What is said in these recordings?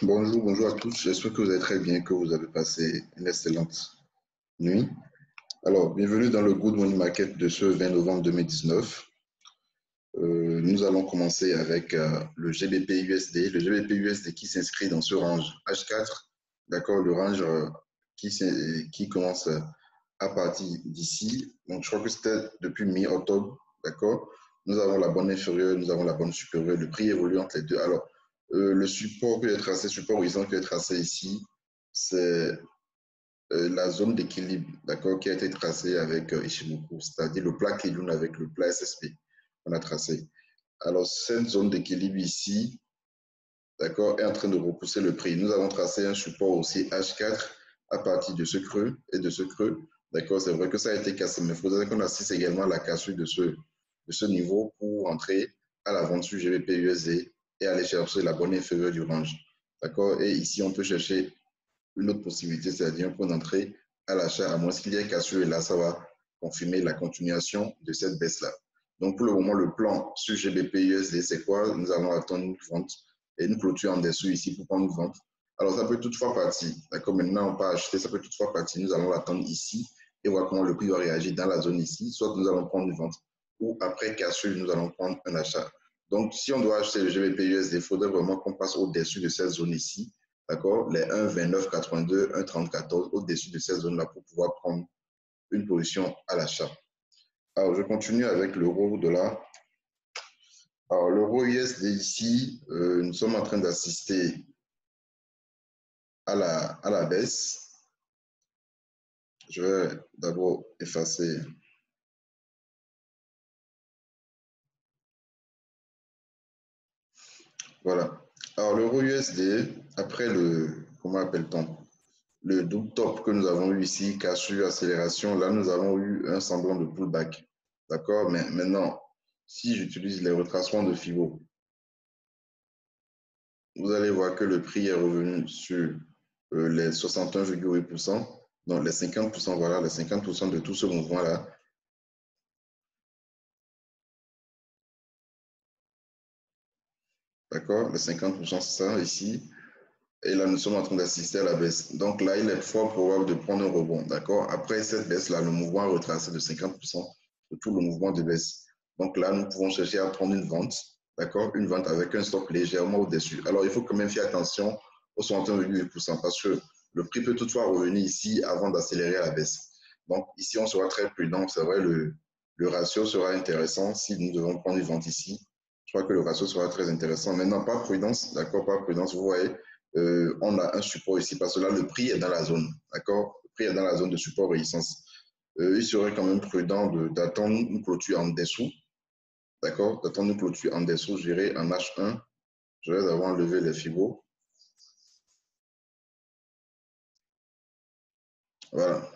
Bonjour, bonjour à tous. J'espère que vous allez très bien, que vous avez passé une excellente nuit. Alors, bienvenue dans le Good Morning Market de ce 20 novembre 2019. Nous allons commencer avec le GBP USD. Le GBP USD qui s'inscrit dans ce range H4, d'accord, le range qui commence à partir d'ici. Donc, je crois que c'était depuis mi-octobre, d'accord. Nous avons la bonne inférieure, nous avons la bonne supérieure. Le prix évolue entre les deux. Alors, le support que j'ai tracé, support horizontal que j'ai tracé ici, c'est la zone d'équilibre, d'accord, qui a été tracée avec Ishimoku, c'est-à-dire le plat Kijun avec le plat SSP qu'on a tracé. Alors, cette zone d'équilibre ici, d'accord, est en train de repousser le prix. Nous avons tracé un support aussi H4 à partir de ce creux et de ce creux. D'accord, c'est vrai que ça a été cassé, mais il faudrait qu'on assiste également à la cassure de ce niveau pour entrer à la vente sur GBP USD et aller chercher la bonne inférieure du range. D'accord, et ici, on peut chercher une autre possibilité, c'est-à-dire un point d'entrée à l'achat, à moins qu'il y ait cassure, et là, ça va confirmer la continuation de cette baisse-là. Donc, pour le moment, le plan sur GBP USD, c'est quoi? Nous allons attendre une vente et une clôture en dessous ici pour prendre une vente. Alors, ça peut toutefois partir. D'accord, maintenant, on peut acheter, ça peut toutefois partir. Nous allons l'attendre ici et voir comment le prix va réagir dans la zone ici. Soit nous allons prendre une vente ou après cassure, nous allons prendre un achat. Donc, si on doit acheter le GBP USD, il faudrait vraiment qu'on passe au-dessus de cette zone ici. D'accord, les 1,2982, 1,3014 au-dessus de ces zones-là pour pouvoir prendre une position à l'achat. Alors, je continue avec l'euro-dollar. Alors, l'euro USD ici, nous sommes en train d'assister à la baisse. Je vais d'abord effacer. Voilà. Alors, l'euro USD, après comment appelle-t-on? Le double top que nous avons eu ici, cassure, accélération, là, nous avons eu un semblant de pullback. D'accord? Mais maintenant, si j'utilise les retracements de Fibo, vous allez voir que le prix est revenu sur les 61,8%, donc les 50%, voilà, les 50% de tout ce mouvement-là. D'accord? Les 50%, c'est ça ici. Et là, nous sommes en train d'assister à la baisse. Donc là, il est fort probable de prendre un rebond. D'accord? Après cette baisse-là, le mouvement a retracé de 50% de tout le mouvement de baisse. Donc là, nous pouvons chercher à prendre une vente. D'accord? Une vente avec un stop légèrement au-dessus. Alors, il faut quand même faire attention au 61,8% parce que le prix peut toutefois revenir ici avant d'accélérer à la baisse. Donc ici, on sera très prudent. C'est vrai, le ratio sera intéressant si nous devons prendre une vente ici. Je crois que le ratio sera très intéressant. Maintenant, pas prudence. D'accord? Pas prudence. Vous voyez, on a un support ici parce que là, le prix est dans la zone. D'accord? Le prix est dans la zone de support résistance. Il serait quand même prudent d'attendre une clôture en dessous. D'accord? D'attendre une clôture en dessous, j'irai en H1. Je vais avoir enlevé les fibos. Voilà.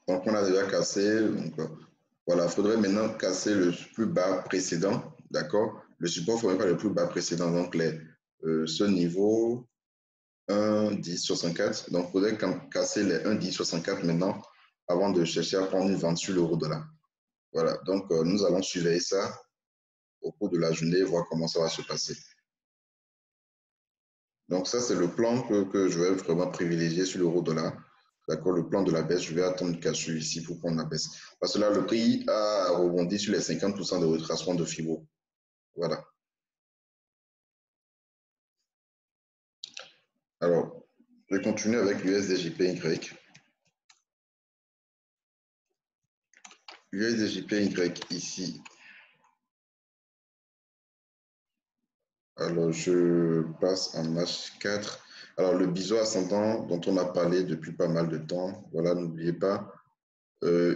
Donc, on a déjà cassé. Donc, voilà, il faudrait maintenant casser le plus bas précédent. D'accord? Le support ne faudrait pas le plus bas précédent. Donc, ce niveau 1,1064. Donc, il faudrait casser les 1,1064 maintenant avant de chercher à prendre une vente sur l'euro-dollar. Voilà, donc nous allons surveiller ça au cours de la journée, voir comment ça va se passer. Donc, ça, c'est le plan que je vais vraiment privilégier sur l'euro-dollar. D'accord, le plan de la baisse, je vais attendre une cassure ici pour prendre la baisse. Parce que là, le prix a rebondi sur les 50% de retracement de Fibo. Voilà. Alors, je continue avec l'USDJPY. USDJPY ici. Alors, je passe en H4. Alors, le biseau ascendant dont on a parlé depuis pas mal de temps, voilà, n'oubliez pas.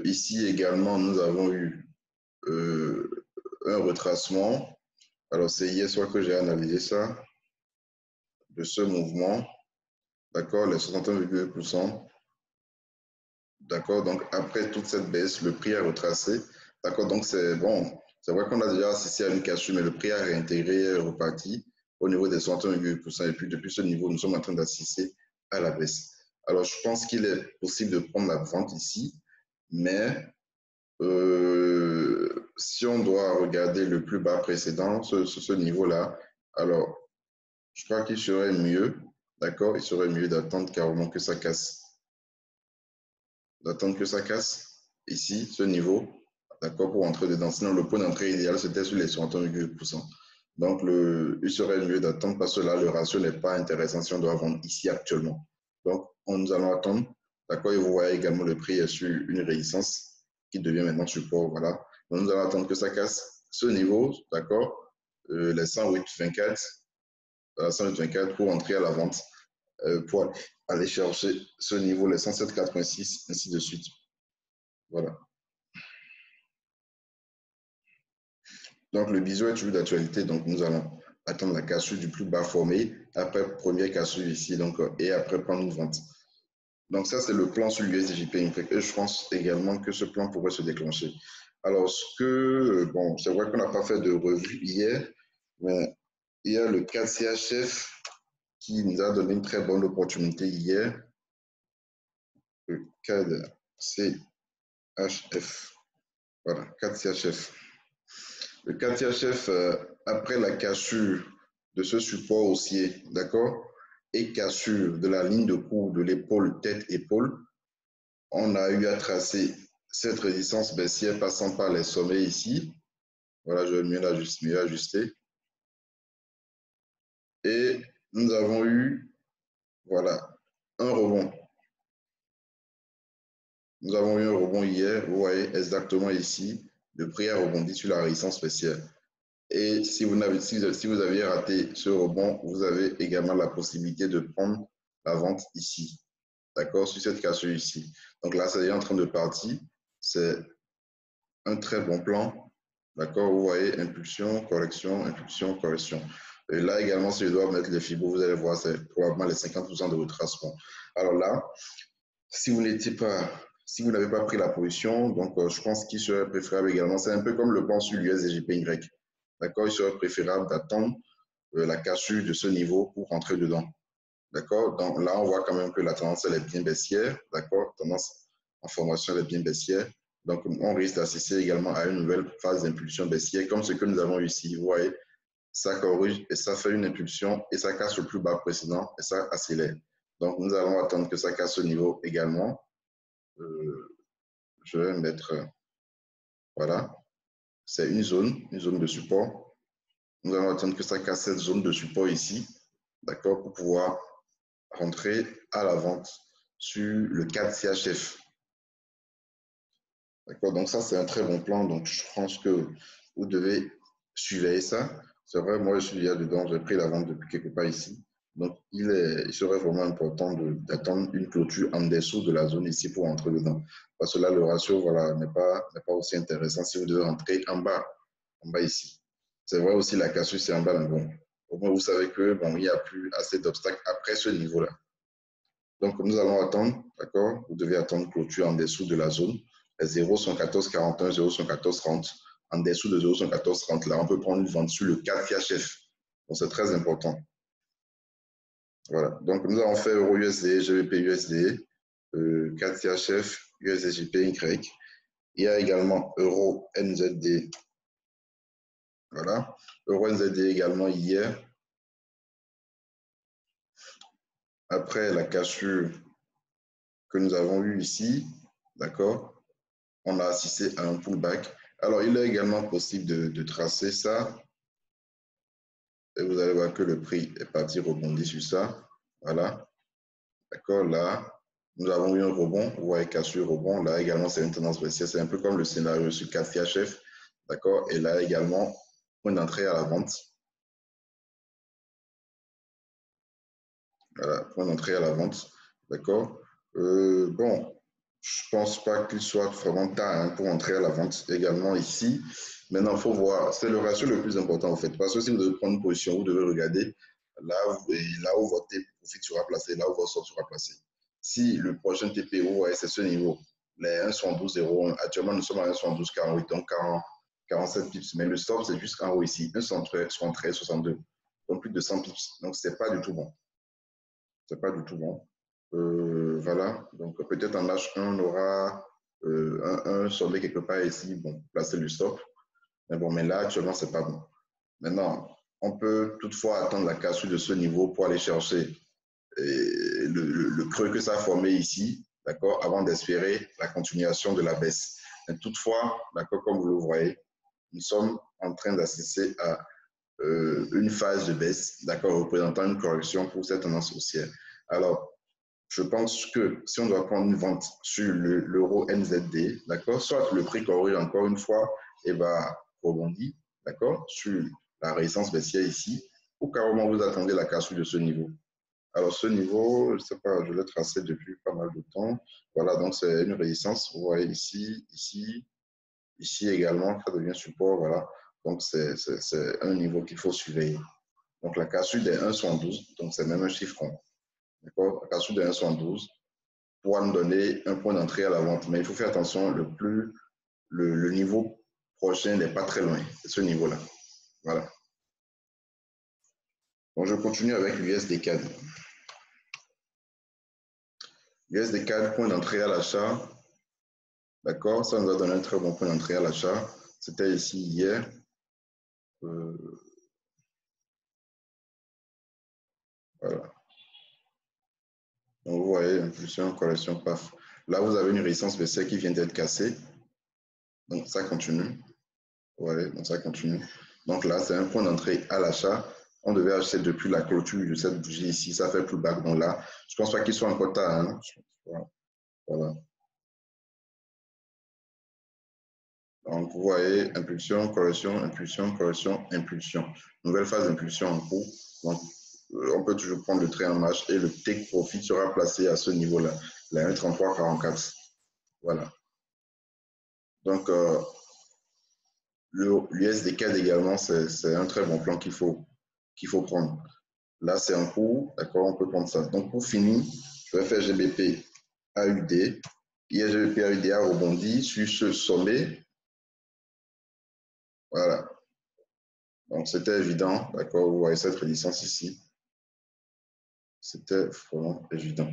Ici également, nous avons eu un retracement. Alors, c'est hier soir que j'ai analysé ça, de ce mouvement. D'accord, les 61,8%. D'accord, donc après toute cette baisse, le prix a retracé. D'accord, donc c'est bon. C'est vrai qu'on a déjà assisté à une cassure, mais le prix a réintégré, reparti au niveau des 61,8%. Et puis depuis ce niveau, nous sommes en train d'assister à la baisse. Alors, je pense qu'il est possible de prendre la vente ici, mais si on doit regarder le plus bas précédent, ce niveau-là, alors, je crois qu'il serait mieux, d'accord, il serait mieux d'attendre carrément que ça casse. D'attendre que ça casse ici, ce niveau, d'accord, pour entrer dedans. Sinon, le point d'entrée idéal, c'était sur les 61,8%. Donc, il serait mieux d'attendre parce que là, le ratio n'est pas intéressant si on doit vendre ici actuellement. Donc, nous allons attendre, d'accord, et vous voyez également le prix est sur une résistance qui devient maintenant support, voilà. Donc, nous allons attendre que ça casse ce niveau, d'accord, les 108,24, 108,24 pour entrer à la vente, pour aller chercher ce niveau, les 107,86, ainsi de suite. Voilà. Donc, le biseau est toujours d'actualité. Donc, nous allons attendre la cassure du plus bas formé. Après, première cassure ici. Donc, et après, prendre une vente. Donc, ça, c'est le plan sur l'USDJP. Et je pense également que ce plan pourrait se déclencher. Alors, bon, c'est vrai qu'on n'a pas fait de revue hier, mais il y a le KCHF qui nous a donné une très bonne opportunité hier. Le KCHF. Voilà, KCHF. Le KTHF, après la cassure de ce support haussier, d'accord, et cassure de la ligne de cours de l'épaule tête-épaule, on a eu à tracer cette résistance baissière passant par les sommets ici. Voilà, je vais mieux ajuster. Et nous avons eu, voilà, un rebond. Nous avons eu un rebond hier, vous voyez exactement ici, le prix a rebondi sur la résistance baissière. Et si vous aviez raté ce rebond, vous avez également la possibilité de prendre la vente ici, d'accord, sur cette cassure ici. Donc là, c'est en train de partir. C'est un très bon plan, d'accord. Vous voyez, impulsion, correction, impulsion, correction. Et là également, si je dois mettre les fibos, vous allez voir, c'est probablement les 50% de retracement. Alors là, si vous n'avez pas pris la position, donc je pense qu'il serait préférable également, c'est un peu comme le plan sur l'USDJPY. D'accord, il serait préférable d'attendre la cassure de ce niveau pour rentrer dedans. D'accord, donc là, on voit quand même que la tendance, elle est bien baissière. D'accord, tendance en formation, elle est bien baissière. Donc, on risque d'assister également à une nouvelle phase d'impulsion baissière, comme ce que nous avons ici. Vous voyez, ça corrige et ça fait une impulsion et ça casse le plus bas précédent et ça accélère. Donc, nous allons attendre que ça casse ce niveau également. Je vais mettre, voilà, c'est une zone de support. Nous allons attendre que ça casse cette zone de support ici, d'accord, pour pouvoir rentrer à la vente sur le 4 CHF. D'accord, donc ça, c'est un très bon plan. Donc, je pense que vous devez surveiller ça. C'est vrai, moi, je suis déjà dedans, j'ai pris la vente depuis quelque part ici. Donc, il serait vraiment important d'attendre une clôture en dessous de la zone ici pour entrer dedans. Parce que là, le ratio, voilà, n'est pas aussi intéressant si vous devez rentrer en bas ici. C'est vrai aussi, la cassure, c'est en bas, mais bon, au moins, vous savez que, bon, il n'y a plus assez d'obstacles après ce niveau-là. Donc, nous allons attendre, d'accord? Vous devez attendre clôture en dessous de la zone. Les 0,11441, 0,11430. En dessous de 0,11430, là, on peut prendre une vente sur le 4 CHF. Donc, c'est très important. Voilà. Donc, nous avons fait Euro USD, GBP USD, 4 CHF, USDJPY. Il y a également Euro NZD. Voilà. Euro NZD également hier. Après la cassure que nous avons eue ici, d'accord, on a assisté à un pullback. Alors, il est également possible de tracer ça. Et vous allez voir que le prix est parti rebondir sur ça. Voilà. D'accord, là, nous avons eu un rebond. Vous voyez cassure, rebond. Là également, c'est une tendance baissière. C'est un peu comme le scénario sur 4 CHF. D'accord, et là également, point d'entrée à la vente. Voilà, point d'entrée à la vente. D'accord. Bon, je ne pense pas qu'il soit vraiment tard hein, pour entrer à la vente également ici. Maintenant, il faut voir, c'est le ratio le plus important en fait. Parce que si vous devez prendre une position, vous devez regarder là où votre profit sera placé, là où votre sort sera placé. Si le prochain TPO, ouais, c'est ce niveau, les 1,72,01, actuellement nous sommes à 1,72,48, donc 47 pips. Mais le stop, c'est juste en haut ici, 1,73,62. Donc plus de 100 pips. Donc, ce n'est pas du tout bon. C'est pas du tout bon. Voilà, donc peut-être en H1, on aura un sommet quelque part ici, bon, placer le stop. Mais bon, mais là, actuellement, c'est pas bon. Maintenant, on peut toutefois attendre la cassure de ce niveau pour aller chercher le creux que ça a formé ici, d'accord, avant d'espérer la continuation de la baisse. Mais toutefois, d'accord, comme vous le voyez, nous sommes en train d'assister à une phase de baisse, d'accord, représentant une correction pour cette tendance haussière. Alors, je pense que si on doit prendre une vente sur l'euro NZD, d'accord, soit le prix corrige encore une fois et va rebondir, d'accord, sur la résistance baissière ici, ou carrément vous attendez la cassure de ce niveau. Alors, ce niveau, je ne sais pas, je l'ai tracé depuis pas mal de temps. Voilà, donc c'est une résistance. Vous voyez ici, ici, ici également, ça devient support. Voilà, donc c'est un niveau qu'il faut surveiller. Donc, la cassure des 1,72, donc c'est même un chiffre rond. D'accord, la cassure des 1,72 pourra nous donner un point d'entrée à la vente. Mais il faut faire attention, le niveau prochain n'est pas très loin de ce niveau-là. Voilà. Donc, je continue avec l'USD-CAD. USD-CAD, point d'entrée à l'achat. D'accord, ça nous a donné un très bon point d'entrée à l'achat. C'était ici hier. Voilà. Donc, vous voyez, impulsion, correction, paf. Là, vous avez une résistance baissière qui vient d'être cassée. Donc, ça continue. Vous voyez, donc ça continue. Donc là, c'est un point d'entrée à l'achat. On devait acheter depuis la clôture de cette bougie ici. Ça fait plus bas. Donc là, je ne pense pas qu'il soit encore tard. Hein. Voilà. Donc, vous voyez, impulsion, correction, impulsion, correction, impulsion. Nouvelle phase d'impulsion en cours. Donc, on peut toujours prendre le trait en marche et le take profit sera placé à ce niveau-là, la 1,3344. Voilà. Donc, l'USD-CAD également, c'est un très bon plan qu'il faut prendre. Là, c'est en cours, d'accord, on peut prendre ça. Donc, pour finir, je vais faire GBP AUD. Hier, GBP AUD a rebondi sur ce sommet. Voilà. Donc, c'était évident, d'accord, vous voyez cette résistance ici. C'était vraiment évident.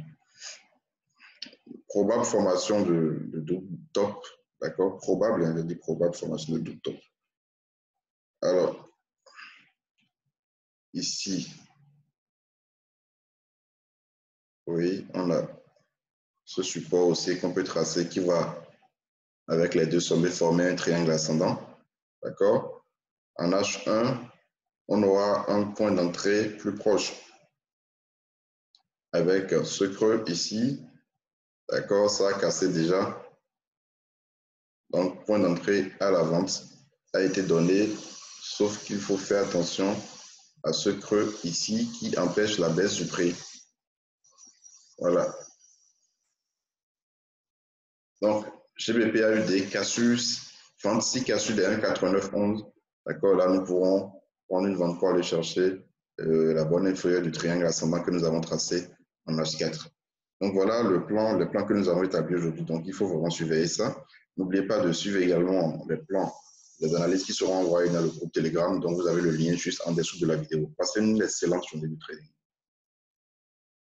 Probable formation de double top, d'accord, probable, il y a dit probable formation de double top. Alors, ici, oui, on a ce support aussi qu'on peut tracer qui va, avec les deux sommets, former un triangle ascendant, d'accord. En H1, on aura un point d'entrée plus proche avec ce creux ici, d'accord, ça a cassé déjà. Donc, point d'entrée à la vente a été donné, sauf qu'il faut faire attention à ce creux ici qui empêche la baisse du prix. Voilà. Donc, GBP AUD, cassure, 26 cassure des 1,8911. D'accord, là, nous pourrons prendre une vente pour aller chercher la bonne inférieure du triangle ascendant que nous avons tracé en H4. Donc, voilà le plan que nous avons établi aujourd'hui. Donc, il faut vraiment surveiller ça. N'oubliez pas de suivre également les plans, les analyses qui seront envoyées dans le groupe Telegram. Donc, vous avez le lien juste en dessous de la vidéo. Passez une excellente journée du trading.